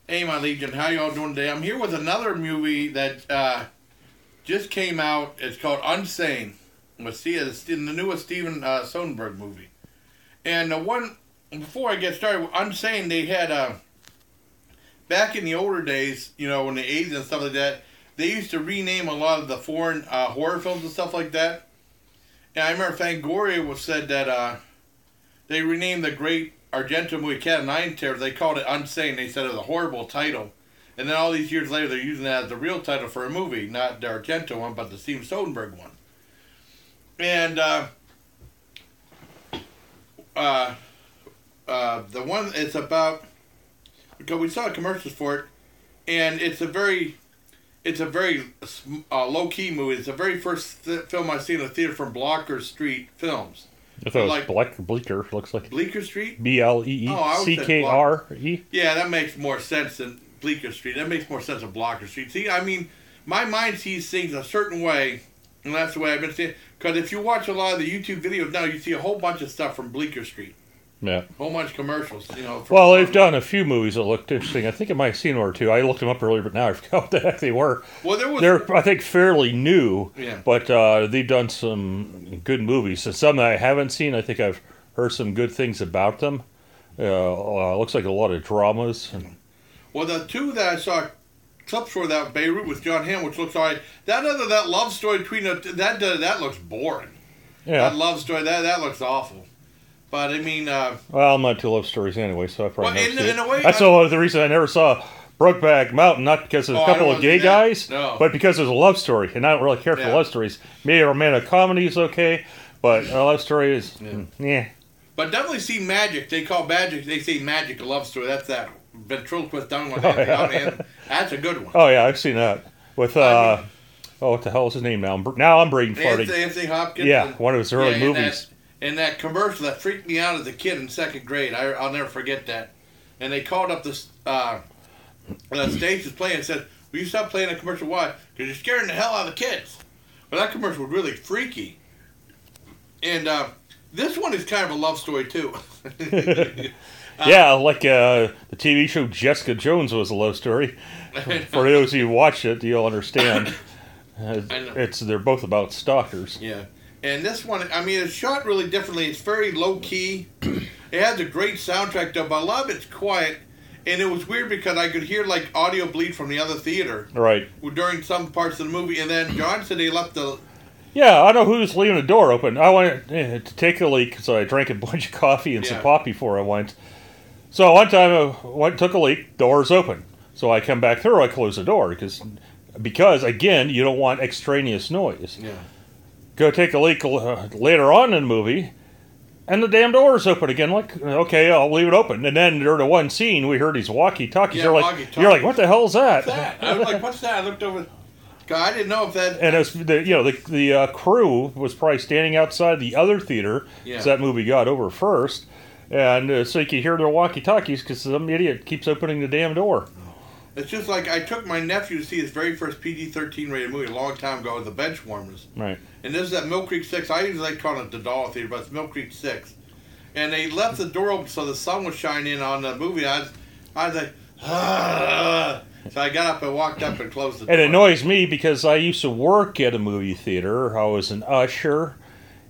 Hey, my Legion, how y'all doing today? I'm here with another movie that just came out. It's called Unsane. It's the newest Steven Soderbergh movie. And the one, before I get started, with Unsane, they had, back in the older days, you know, in the 80s and stuff like that, they used to rename a lot of the foreign horror films and stuff like that. And I remember Fangoria was said that they renamed the great Argento movie Cat Terror. They called it Unsane. They said it was a horrible title. And then all these years later, they're using that as the real title for a movie. Not the Argento one, but the Steven Soderbergh one. And the one it's about, because we saw commercials for it, and it's a very low-key movie. It's the very first film I've seen in a theater from Blocker Street Films. I thought it was Bleecker, looks like. Bleecker Street? Bleeckre. Yeah, that makes more sense than Bleecker Street. That makes more sense than Blocker Street. See, I mean, my mind sees things a certain way, and that's the way I've been seeing it. Because if you watch a lot of the YouTube videos now, you see a whole bunch of stuff from Bleecker Street. Yeah. A whole bunch of commercials, you know. Well, they've done a few movies that looked interesting. I think I might have seen one or two. I looked them up earlier, but now I forgot what the heck they were. Well, they're, I think, fairly new, yeah. But they've done some good movies. And some that I haven't seen, I think I've heard some good things about them. Looks like a lot of dramas. Well, the two that I saw clips for, that Beirut with John Hamm, which looks alright. That love story between that looks boring. Yeah. That love story, that looks awful. But I mean, well, I'm not into love stories anyway, so I probably in a way, that's the reason I never saw Brokeback Mountain, not because there's a couple of gay guys, but because there's a love story, and I don't really care for love stories. Maybe a romantic comedy is okay, but a love story is, yeah. But definitely see Magic. They say Magic a love story. That's that ventriloquist done with That's a good one. Oh yeah, I've seen that with what the hell is his name now? Now I'm brain farting. Anthony Hopkins. Yeah, one of his early movies. And that commercial that freaked me out as a kid in second grade, I'll never forget that. And they called up the stage was playing and said, "Will you stop playing a commercial? Why? Because you're scaring the hell out of the kids." But that commercial was really freaky. And this one is kind of a love story too. Yeah, like the TV show Jessica Jones was a love story. For those who watched it, you'll understand. They're both about stalkers. Yeah. And this one, I mean, it's shot really differently. It's very low-key. It has a great soundtrack, though, but a lot of it's quiet. And it was weird because I could hear, like, audio bleed from the other theater. Right. During some parts of the movie. And then John said they left the... Yeah, I know who's leaving the door open. I wanted to take a leak, so I drank a bunch of coffee and some pop before I went. So one time I took a leak, door's open. So I come back through, I close the door. Because again, you don't want extraneous noise. Yeah. Go take a leak later on in the movie, and the damn door is open again. Like, okay, I'll leave it open. And then during the one scene, we heard these Walkie Talkies. Yeah, you're like, what the hell is that? What's that? I was like, what's that? I looked over. God, I didn't know if that. And it's the crew was probably standing outside the other theater, because that movie got over first, and so you could hear their Walkie Talkies because some idiot keeps opening the damn door. It's just like I took my nephew to see his very first PG-13 rated movie a long time ago with the Benchwarmers. Right. And this is at Mill Creek 6. I usually like calling it the Dollar Theater, but it's Mill Creek 6. And they left the door open so the sun was shining in on the movie. I was like, ah. So I got up and walked up and closed the door. It annoys me because I used to work at a movie theater. I was an usher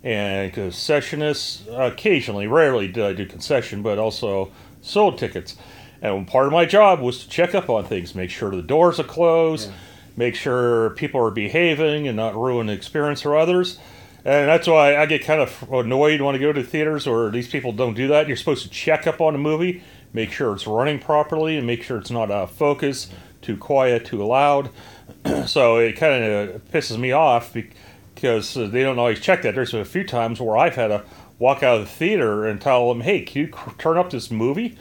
and concessionist. Occasionally, rarely did I do concession, but also sold tickets. And part of my job was to check up on things, make sure the doors are closed, make sure people are behaving and not ruin the experience for others. And that's why I get kind of annoyed when I go to theaters where these people don't do that. You're supposed to check up on a movie, make sure it's running properly, and make sure it's not out of focus, too quiet, too loud. So it kind of pisses me off because they don't always check that. There's a few times where I've had to walk out of the theater and tell them, hey, can you turn up this movie?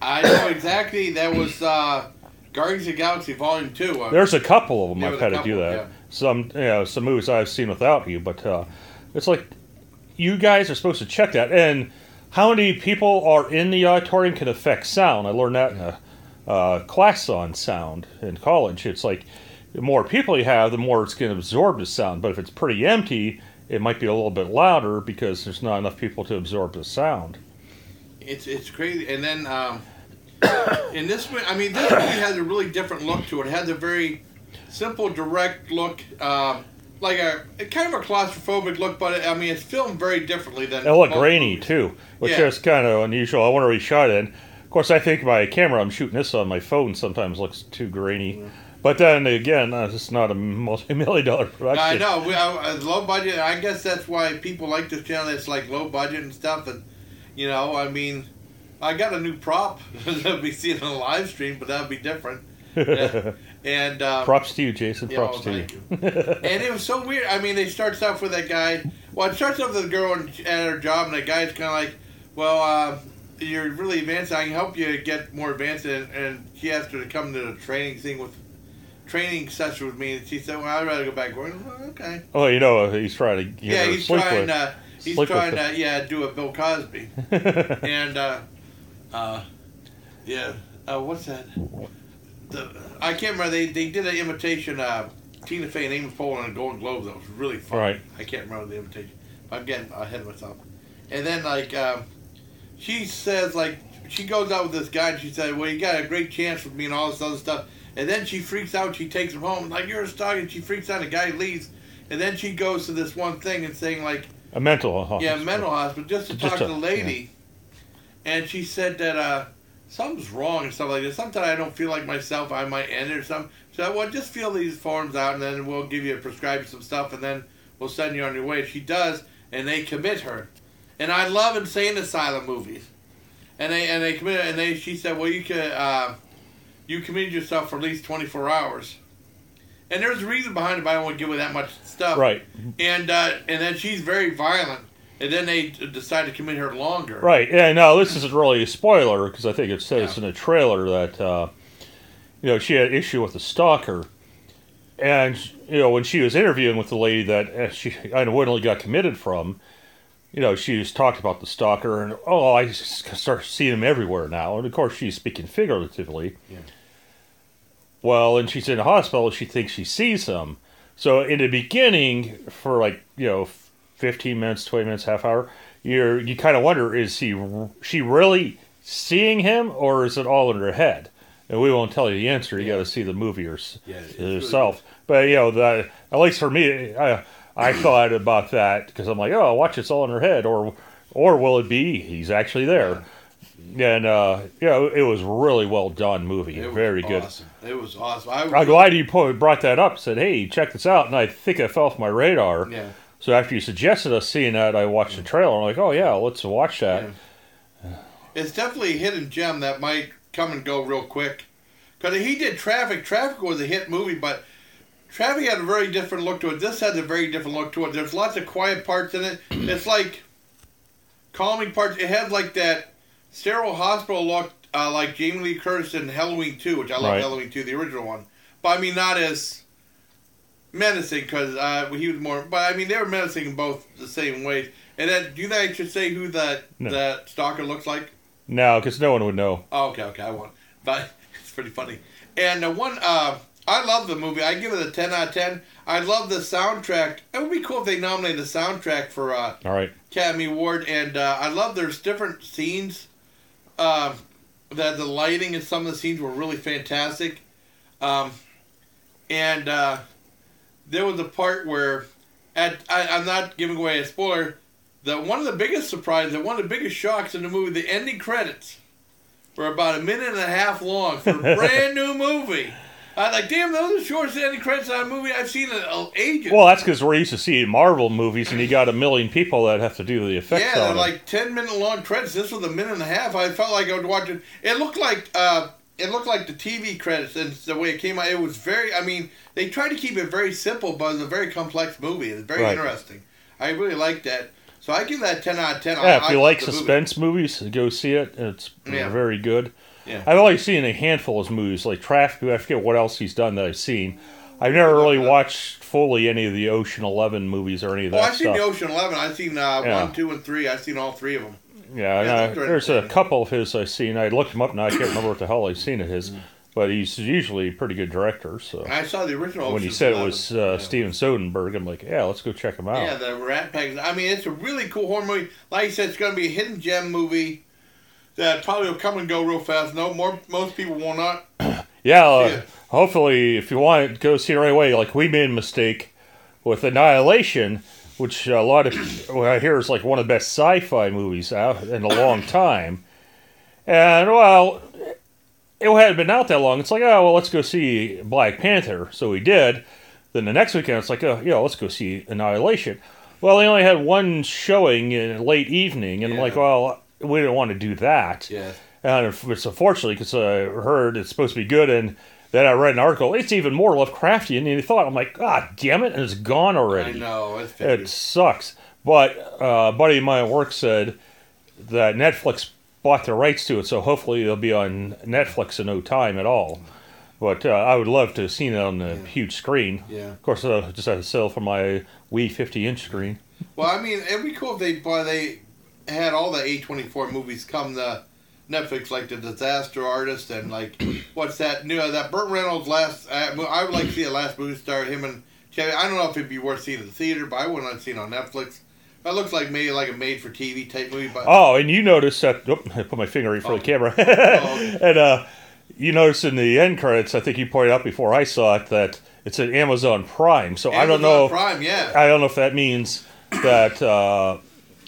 I know exactly. That was Guardians of the Galaxy Volume 2. There's a couple of them I've had to do that. Yeah. Some movies I've seen without you, but it's like you guys are supposed to check that. And how many people are in the auditorium can affect sound. I learned that in a class on sound in college. It's like the more people you have, the more it's going to absorb the sound. But if it's pretty empty, it might be a little bit louder because there's not enough people to absorb the sound. It's crazy. And then In this one, I mean, this movie has a really different look to it. It has a very simple, direct look, like a kind of a claustrophobic look, but I mean, it's filmed very differently than. It looked grainy movies. Too, which is kind of unusual. I wonder if he shot it in. Of course, I think my camera I'm shooting this on my phone sometimes looks too grainy. Mm. But then again, it's not a multi-million-dollar production. I know, low budget. I guess that's why people like this channel. It's like low budget and stuff, and you know, I mean, I got a new prop that we see in a live stream, but that would be different. Yeah. And props to you, Jason. Props to you. And it was so weird. I mean, it starts off with that guy. Well, it starts off with a girl at her job, and the guy's kind of like, "Well, you're really advanced. I can help you get more advanced." And she asked her to come to the training session with me, and she said, "Well, I'd rather go back." Well, okay. Oh, you know, he's trying to. He's trying to do a Bill Cosby, and what's that? I can't remember. They did an imitation. Tina Fey and Amy Poehler on a Golden Globe. That was really fun. Right. I can't remember the imitation. I'm getting ahead of myself. And then she says she goes out with this guy and she said, "Well, you got a great chance with me and all this other stuff." And then she freaks out. She takes him home like, "You're a stalker." And she freaks out. The guy leaves. And then she goes to this one thing and saying a mental hospital. Yeah, mental hospital, just to talk to the lady. Yeah. And she said that something's wrong and stuff like this. Sometimes I don't feel like myself. I might end it or something. So, well, just fill these forms out, and then we'll give you prescribe some stuff, and then we'll send you on your way. She does, and they commit her. And I love insane asylum movies. And they commit, and she said, "Well, you committed yourself for at least 24 hours." And there's a reason behind it, but I don't want to give away that much stuff. Right. And then she's very violent. And then they decide to commit her longer. Right. Yeah, no, this isn't really a spoiler, because I think it says in the trailer that, she had an issue with the stalker. And, when she was interviewing with the lady that she unwittingly got committed from, she was talked about the stalker, and, I start seeing him everywhere now. And, of course, she's speaking figuratively. Yeah. Well, and she's in the hospital, she thinks she sees him. So, in the beginning, for, 15 minutes, 20 minutes, half hour, you kind of wonder, is she really seeing him, or is it all in her head? And we won't tell you the answer. You got to see the movie yourself. Really, but at least for me, I thought about that because I'm like, watch, it's all in her head, or will it be he's actually there? Yeah. And it was really well done movie. Very good. It was awesome. I'm glad you brought that up. Said, hey, check this out, and I think it fell off my radar. Yeah. So after you suggested us seeing that, I watched the trailer. I'm like, oh, yeah, let's watch that. Yeah. It's definitely a hidden gem that might come and go real quick. Because he did Traffic. Traffic was a hit movie, but Traffic had a very different look to it. This has a very different look to it. There's lots of quiet parts in it. It's like calming parts. It has like that sterile hospital look, like Jamie Lee Curtis in Halloween 2, which I love Halloween 2, the original one. But I mean, not as menacing, because he was more, but I mean, they were menacing in both the same ways. And then, do you think I should say who that stalker looks like? No, because no one would know. Oh, okay, I won't. But it's pretty funny. And I love the movie. I give it a 10 out of 10. I love the soundtrack. It would be cool if they nominated the soundtrack for Academy Award. And I love there's different scenes. That the lighting in some of the scenes were really fantastic. There was a part where, I'm not giving away a spoiler, one of the biggest surprises, one of the biggest shocks in the movie, the ending credits were about 1.5 minutes long for a brand new movie. I was like, damn, those are the shortest ending credits on a movie I've seen in ages. Well, that's because we're used to seeing Marvel movies, and you got 1 million people that have to do the effects. Yeah, they're like 10-minute long credits. This was 1.5 minutes. I felt like I was watching. It looked like the TV credits, and the way it came out. It was very. I mean, they tried to keep it very simple, but it was a very complex movie. It's very interesting. I really liked that. So I give that 10 out of 10. Yeah, if you like suspense movies, go see it. It's very good. Yeah. I've only seen a handful of movies, like Traffic. I forget what else he's done that I've seen. I've never really watched fully any of the Ocean 11 movies or any of that stuff. I've seen the Ocean 11. I've seen 1, 2, and 3. I've seen all 3 of them. Yeah, there's a couple of his I've seen. I looked him up now. I can't remember what the hell I've seen of his. But he's usually a pretty good director. So I saw the original Ocean. When he said 11. It was Steven Soderbergh, I'm like, yeah, let's go check him out. Yeah, the Rat Pack. I mean, it's a really cool horror movie. Like I said, it's going to be a hidden gem movie. that probably will come and go real fast. Most people will not. Yeah, hopefully, if you want it, go see it right away. Like, we made a mistake with Annihilation, which a lot of I hear is like one of the best sci-fi movies out in a long time. And, well, it hadn't been out that long. It's like, oh, well, let's go see Black Panther. So we did. Then the next weekend, it's like, oh, let's go see Annihilation. Well, they only had one showing in late evening, and I'm like, well, we didn't want to do that. Yeah. And it's unfortunately, because I heard it's supposed to be good, and then I read an article, it's even more Lovecraftian than you thought. I'm like, God damn it, and it's gone already. I know. It sucks. But a buddy of mine at work said that Netflix bought the rights to it, so hopefully it'll be on Netflix in no time at all. But I would love to have seen it on the huge screen. Yeah. Of course, I just had to sell for my Wii 50-inch screen. Well, I mean, it'd be cool if they had all the A24 movies come to Netflix, like The Disaster Artist and like what's that new that Burt Reynolds last. I would like to see a last movie star, him and Chevy. I don't know if it'd be worth seeing in the theater, but I wouldn't want to see it on Netflix. It looks like maybe like a made-for-TV type movie. But and you noticed that. Oh, I put my finger right for the camera. And you noticed in the end credits, I think you pointed out before I saw it, that it's at Amazon Prime. So I don't know. Prime, yeah. I don't know if that means that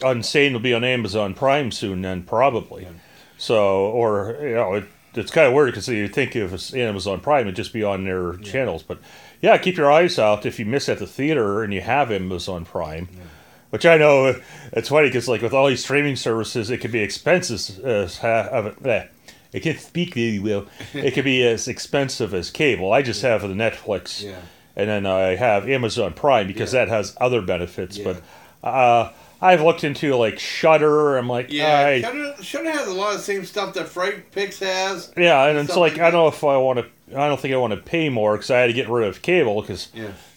Unsane will be on Amazon Prime soon. Then probably. Yeah. So, or it's kind of weird because you think if it's Amazon Prime, it'd just be on their channels. But yeah, keep your eyes out if you miss at the theater and you have Amazon Prime. Yeah. Which I know, it's funny because like with all these streaming services, it can be expensive I can't speak really well. It can be as expensive as cable. I just have the Netflix, and then I have Amazon Prime because that has other benefits. Yeah. But I've looked into like Shudder. I'm like, Shudder has a lot of the same stuff that Fright Pix has. Yeah, and it's like I don't know if I want to. I don't think I want to pay more because I had to get rid of cable because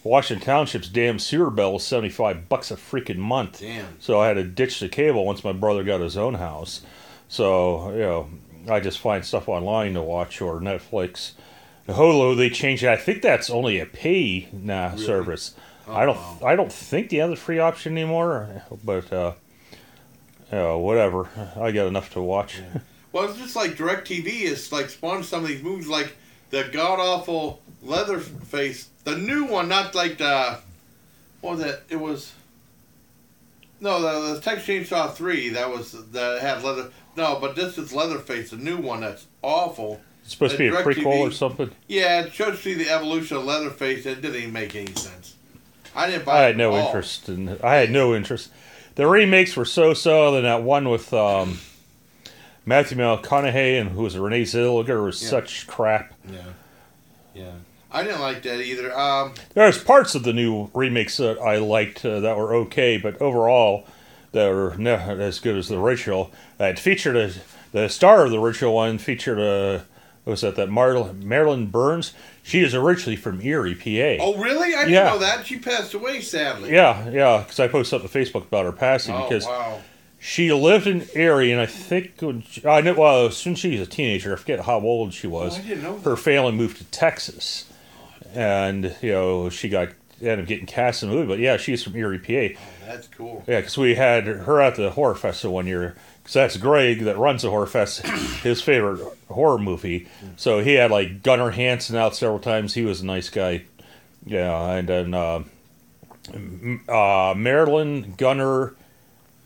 Washington Township's damn sewer bill was $75 a freaking month. Damn. So I had to ditch the cable once my brother got his own house. So I just find stuff online to watch or Netflix. Hulu, they changed it. I think that's only a pay service. Oh, I don't think they have the free option anymore. But whatever. I got enough to watch. Yeah. Well, it's just like DirecTV is like spawned some of these movies, like the god awful Leatherface, the new one, not like the what was it? It was the Texas Chainsaw 3 that had leather. No, but this is Leatherface, the new one that's awful. It's supposed to be a prequel or something? Yeah, it shows you the evolution of Leatherface, and it didn't even make any sense. I didn't buy it. I had no interest in it. I had no interest. The remakes were so-so, then that one with Matthew McConaughey and who was it, Renee Zellweger was such crap. Yeah. I didn't like that either. There's parts of the new remakes that I liked that were okay, but overall, they were not as good as the original. It featured the star of the original one featured that Marilyn Burns. She is originally from Erie, PA. Oh, really? I didn't know that. She passed away, sadly. Yeah, because I posted up on Facebook about her passing because she lived in Erie, and I think as soon as she was a teenager, I forget how old she was. I didn't know that. Her family moved to Texas, and she ended up getting cast in the movie. But yeah, she's from Erie, PA. Oh, that's cool. Yeah, because we had her at the Horror Festival one year. Because that's Greg that runs the Horror Fest, his favorite horror movie. So he had like Gunnar Hansen out several times. He was a nice guy. Yeah, and then Marilyn, Gunnar,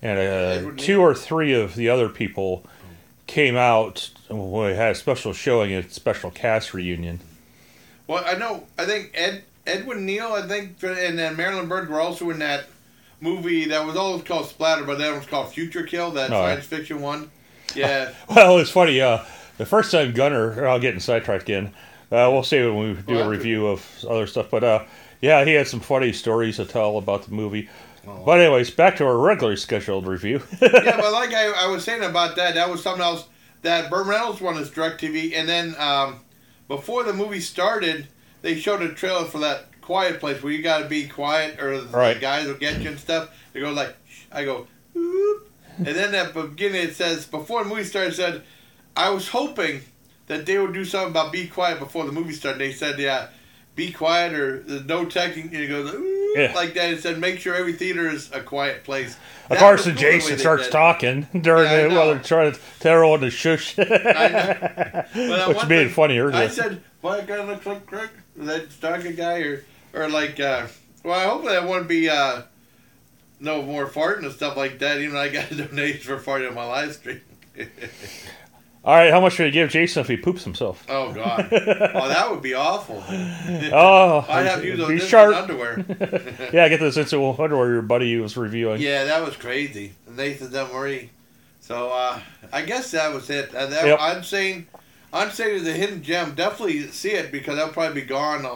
and 2 or 3 of the other people came out. We had a special showing, a special cast reunion. Well, I think Edwin Neal, and then Marilyn Burns were also in that movie that was always called Splatter, but that was called Future Kill, that science fiction one. Yeah. Well, it's funny. The first time Gunnar, I'll get in sidetracked again. We'll see when we do a review of other stuff. But he had some funny stories to tell about the movie. Oh. But anyways, back to our regularly scheduled review. Yeah, but like I was saying about that was something else. That Burt Reynolds one is DirecTV, and then before the movie started, they showed a trailer for that Quiet Place where you got to be quiet or the guys will get you and stuff. They go like, I go, whoop. And then at the beginning it says, before the movie started, it said, I was hoping that they would do something about be quiet before the movie started. They said, be quiet or there's no texting. And it goes, whoop. Yeah. like that. It said, make sure every theater is a quiet place. Of That course, was the cool the way Jason they starts did. talking during Yeah, I it while know. they're trying to tell everyone to shush. I know. Well, Which one made it thing, funnier. I said, "Why guy looks like Craig?" That stalking guy, or like, well, I hope that won't be no more farting and stuff like that. Even though I got donations for farting on my live stream. All right, how much should I give Jason if he poops himself? Oh God! Oh, that would be awful. Oh, I'd have to use those be instant sharp. underwear. Yeah, get this instant underwear your buddy was reviewing. Yeah, that was crazy. Nathan Marie. So I guess that was it. Yep. Unsane is a hidden gem. Definitely see it because that'll probably be gone.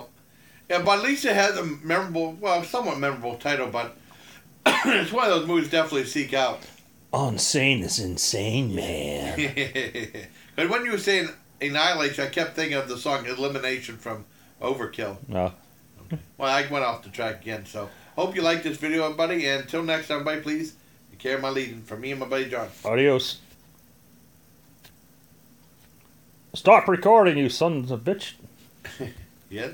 Yeah, but at least it has a memorable, well, somewhat memorable title. But it's one of those movies definitely seek out. Unsane is insane, man. But when you were saying Annihilation, I kept thinking of the song Elimination from Overkill. No. Well, I went off the track again. So hope you liked this video, everybody. And until next time, everybody, please take care of my leading. From me and my buddy John. Adios. Stop recording, you sons of bitch. Yeah.